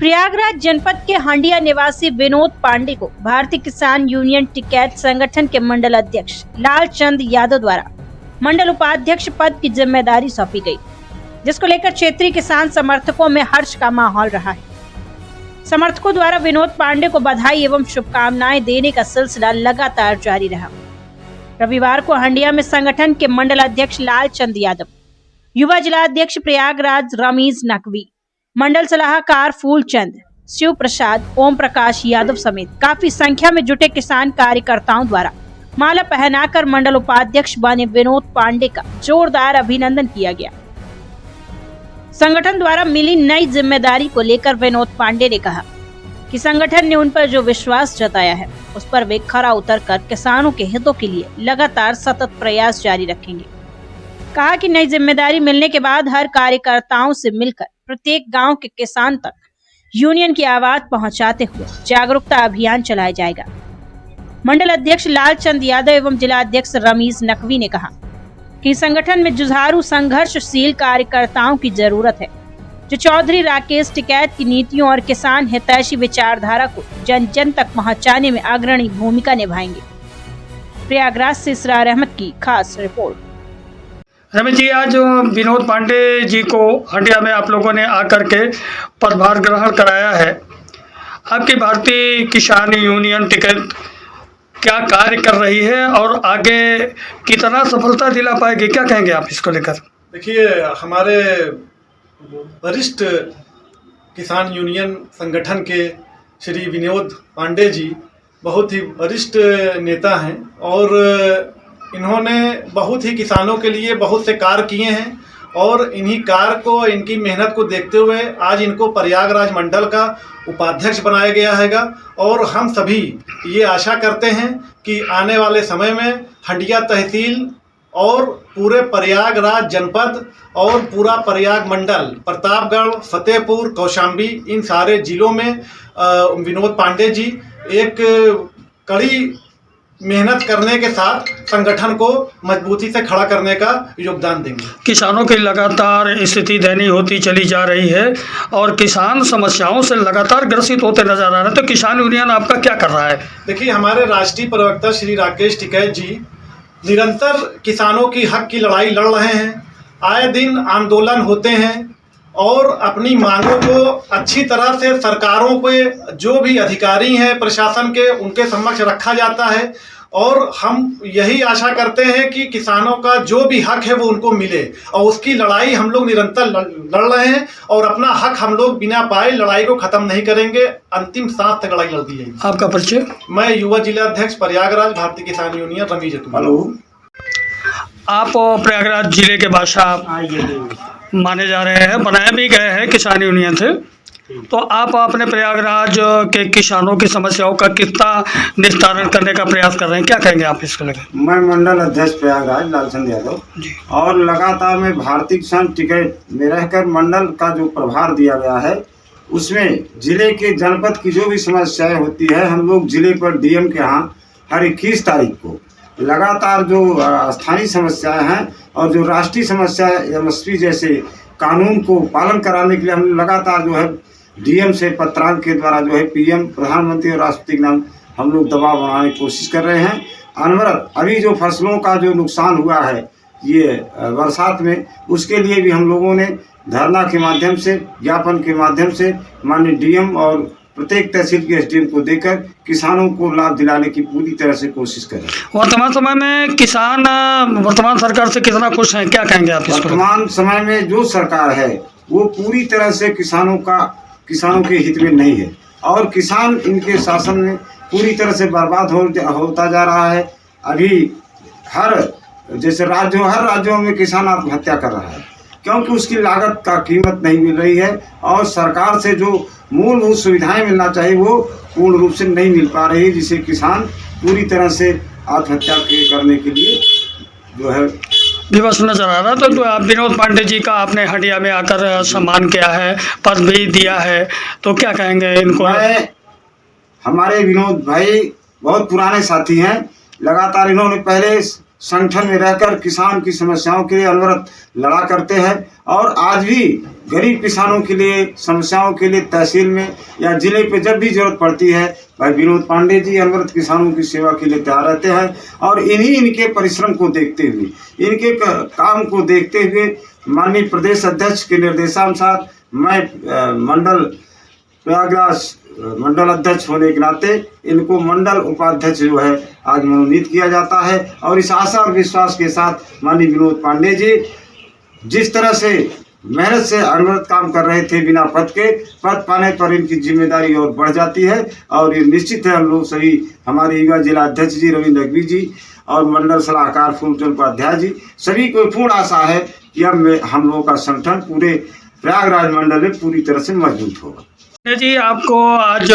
प्रयागराज जनपद के हांडिया निवासी विनोद पांडे को भारतीय किसान यूनियन टिकैत संगठन के मंडल अध्यक्ष लालचंद यादव द्वारा मंडल उपाध्यक्ष पद की जिम्मेदारी सौंपी गई, जिसको लेकर क्षेत्रीय किसान समर्थकों में हर्ष का माहौल रहा है। समर्थकों द्वारा विनोद पांडे को बधाई एवं शुभकामनाएं देने का सिलसिला लगातार जारी रहा। रविवार को हांडिया में संगठन के मंडल अध्यक्ष लालचंद यादव, युवा जिला अध्यक्ष प्रयागराज रमीज नकवी, मंडल सलाहकार फूलचंद, शिव प्रसाद, ओम प्रकाश यादव समेत काफी संख्या में जुटे किसान कार्यकर्ताओं द्वारा माला पहनाकर मंडल उपाध्यक्ष बने विनोद पांडे का जोरदार अभिनंदन किया गया। संगठन द्वारा मिली नई जिम्मेदारी को लेकर विनोद पांडे ने कहा कि संगठन ने उन पर जो विश्वास जताया है उस पर वे खरा उतरकर किसानों के हितों के लिए लगातार सतत प्रयास जारी रखेंगे। कहा कि नई जिम्मेदारी मिलने के बाद हर कार्यकर्ताओं से मिलकर प्रत्येक गांव के किसान तक यूनियन की आवाज पहुंचाते हुए जागरूकता अभियान चलाया जाएगा। मंडल अध्यक्ष लालचंद यादव एवं जिला अध्यक्ष रमीज नकवी ने कहा कि संगठन में जुझारू संघर्षशील कार्यकर्ताओं की जरूरत है, जो चौधरी राकेश टिकैत की नीतियों और किसान हितैषी विचारधारा को जन जन तक पहुंचाने में अग्रणी भूमिका निभाएंगे। प्रयागराज से इसरार अहमद की खास रिपोर्ट। रमेश जी, आज विनोद पांडे जी को हंडिया में आप लोगों ने आकर के पदभार ग्रहण कराया है। आपकी भारतीय किसान यूनियन टिकैत क्या कार्य कर रही है और आगे कितना सफलता दिला पाएगी, क्या कहेंगे आप इसको लेकर? देखिए, हमारे वरिष्ठ किसान यूनियन संगठन के श्री विनोद पांडे जी बहुत ही वरिष्ठ नेता हैं और इन्होंने बहुत ही किसानों के लिए बहुत से कार्य किए हैं और इन्हीं कार्य को, इनकी मेहनत को देखते हुए आज इनको प्रयागराज मंडल का उपाध्यक्ष बनाया गया हैगा। और हम सभी ये आशा करते हैं कि आने वाले समय में हंडिया तहसील और पूरे प्रयागराज जनपद और पूरा प्रयाग मंडल, प्रतापगढ़, फतेहपुर, कौशाम्बी, इन सारे जिलों में विनोद पांडे जी एक कड़ी मेहनत करने के साथ संगठन को मजबूती से खड़ा करने का योगदान देंगे। किसानों की लगातार स्थिति दयनीय होती चली जा रही है और किसान समस्याओं से लगातार ग्रसित होते नजर आ रहे हैं, तो किसान यूनियन आपका क्या कर रहा है? देखिए, हमारे राष्ट्रीय प्रवक्ता श्री राकेश टिकैत जी निरंतर किसानों की हक की लड़ाई लड़ रहे हैं। आए दिन आंदोलन होते हैं और अपनी मांगों को अच्छी तरह से सरकारों पे, जो भी अधिकारी हैं प्रशासन के, उनके समक्ष रखा जाता है और हम यही आशा करते हैं कि किसानों का जो भी हक है वो उनको मिले और उसकी लड़ाई हम लोग निरंतर लड़ रहे हैं और अपना हक हम लोग बिना पाए लड़ाई को खत्म नहीं करेंगे, अंतिम सांस तक लड़ाई लड़ दी जाएगी। आपका परिचय? मैं युवा जिला अध्यक्ष प्रयागराज भारतीय किसान यूनियन रमीज नकवी। हेलो, आप प्रयागराज जिले के बादशाह माने जा रहे हैं, बनाए भी गए हैं किसान यूनियन से, तो आप अपने प्रयागराज के किसानों की समस्याओं का कितना निस्तारण करने का प्रयास कर रहे हैं, क्या कहेंगे आप इसको लेकर? मैं मंडल अध्यक्ष प्रयागराज लालचंद यादव जी, और लगातार मैं भारतीय किसान टिकैत में रहकर मंडल का जो प्रभार दिया गया है उसमें जिले के जनपद की जो भी समस्याएं होती है, हम लोग जिले पर डीएम के यहाँ हर 21 तारीख को लगातार जो स्थानीय समस्याएं हैं और जो राष्ट्रीय समस्या एमएसपी जैसे कानून को पालन कराने के लिए हम लगातार जो है डीएम से पत्रांक के द्वारा जो है पीएम, प्रधानमंत्री और राष्ट्रपति के नाम हम लोग दबाव बनाने की कोशिश कर रहे हैं। अनवरत अभी जो फसलों का जो नुकसान हुआ है ये बरसात में, उसके लिए भी हम लोगों ने धरना के माध्यम से, ज्ञापन के माध्यम से माननीय डीएम और प्रत्येक तहसील के एसडीएम को देकर किसानों को लाभ दिलाने की पूरी तरह से कोशिश करें। वर्तमान समय में किसान वर्तमान सरकार से कितना खुश हैं, क्या कहेंगे आप? वर्तमान समय में जो सरकार है वो पूरी तरह से किसानों के हित में नहीं है और किसान इनके शासन में पूरी तरह से बर्बाद होता जा रहा है। अभी हर राज्यों में किसान आत्महत्या कर रहा है क्योंकि उसकी लागत का कीमत नहीं मिल रही है और सरकार से जो मूलभूत सुविधाएं मिलना चाहिए वो पूर्ण रूप से नहीं मिल पा रही है, जिसे किसान पूरी तरह से आत्महत्या करने के लिए जो है विवश नजर आ रहा। तो आप विनोद पांडे जी का आपने हंडिया में आकर सम्मान किया है, पद भी दिया है, तो क्या कहेंगे इनको? हमारे विनोद भाई बहुत पुराने साथी हैं, लगातार इन्होंने पहले संगठन में रहकर किसान की समस्याओं के लिए अनवरत लड़ा करते हैं और आज भी गरीब किसानों के लिए समस्याओं के लिए तहसील में या जिले पे जब भी जरूरत पड़ती है भाई विनोद पांडे जी अनवरत किसानों की सेवा के लिए तैयार रहते हैं। और इनके परिश्रम को देखते हुए इनके काम को देखते हुए माननीय प्रदेश अध्यक्ष के निर्देशानुसार मैं प्रयागराज मंडल अध्यक्ष होने के नाते इनको मंडल उपाध्यक्ष जो है आज मनोनीत किया जाता है। और इस आशा और विश्वास के साथ माननीय विनोद पांडे जी जिस तरह से मेहनत से अनवरत काम कर रहे थे बिना पद के, पद पाने पर इनकी जिम्मेदारी और बढ़ जाती है। और ये निश्चित है हम लोग सभी हमारे युवा जिला अध्यक्ष जी रवि नकवी जी और मंडल सलाहकार फूलचंद उपाध्याय जी सभी को पूर्ण आशा है कि अब हम लोगों का संगठन पूरे प्रयागराज मंडल में पूरी तरह से मजबूत होगा। जी, आपको आज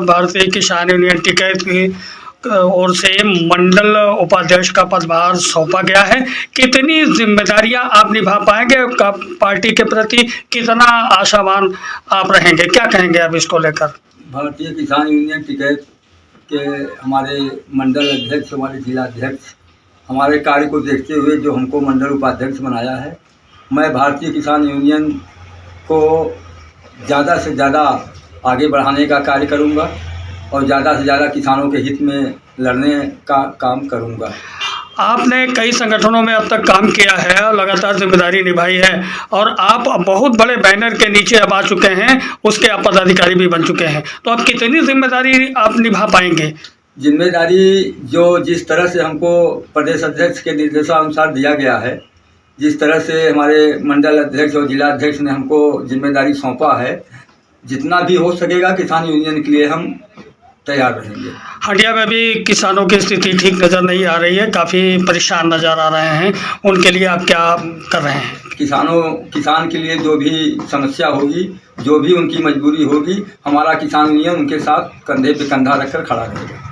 भारतीय किसान यूनियन टिकैत की ओर से मंडल उपाध्यक्ष का पदभार सौंपा गया है। कितनी जिम्मेदारियां आप निभा पाएंगे? पार्टी के प्रति कितना आशावान आप रहेंगे? क्या कहेंगे आप इसको लेकर? भारतीय किसान यूनियन टिकैत के हमारे मंडल अध्यक्ष, हमारे जिला अध्यक्ष हमारे कार्य को देखते हुए जो हमको मंडल उपाध्यक्ष बनाया है, मैं भारतीय किसान यूनियन को ज़्यादा से ज़्यादा आगे बढ़ाने का कार्य करूंगा और ज़्यादा से ज़्यादा किसानों के हित में लड़ने का काम करूंगा। आपने कई संगठनों में अब तक काम किया है और लगातार जिम्मेदारी निभाई है और आप बहुत बड़े बैनर के नीचे अब आ चुके हैं, उसके आप पदाधिकारी भी बन चुके हैं, तो अब कितनी जिम्मेदारी आप निभा पाएंगे? जिम्मेदारी जो जिस तरह से हमको प्रदेश अध्यक्ष के निर्देशानुसार दिया गया है, जिस तरह से हमारे मंडल अध्यक्ष और जिला अध्यक्ष ने हमको जिम्मेदारी सौंपा है, जितना भी हो सकेगा किसान यूनियन के लिए हम तैयार रहेंगे। हंडिया में भी किसानों की स्थिति ठीक नज़र नहीं आ रही है, काफ़ी परेशान नज़र आ रहे हैं, उनके लिए आप क्या कर रहे हैं? किसान के लिए जो भी समस्या होगी, जो भी उनकी मजबूरी होगी, हमारा किसान यूनियन उनके साथ कंधे पे कंधा रखकर खड़ा रहेगा।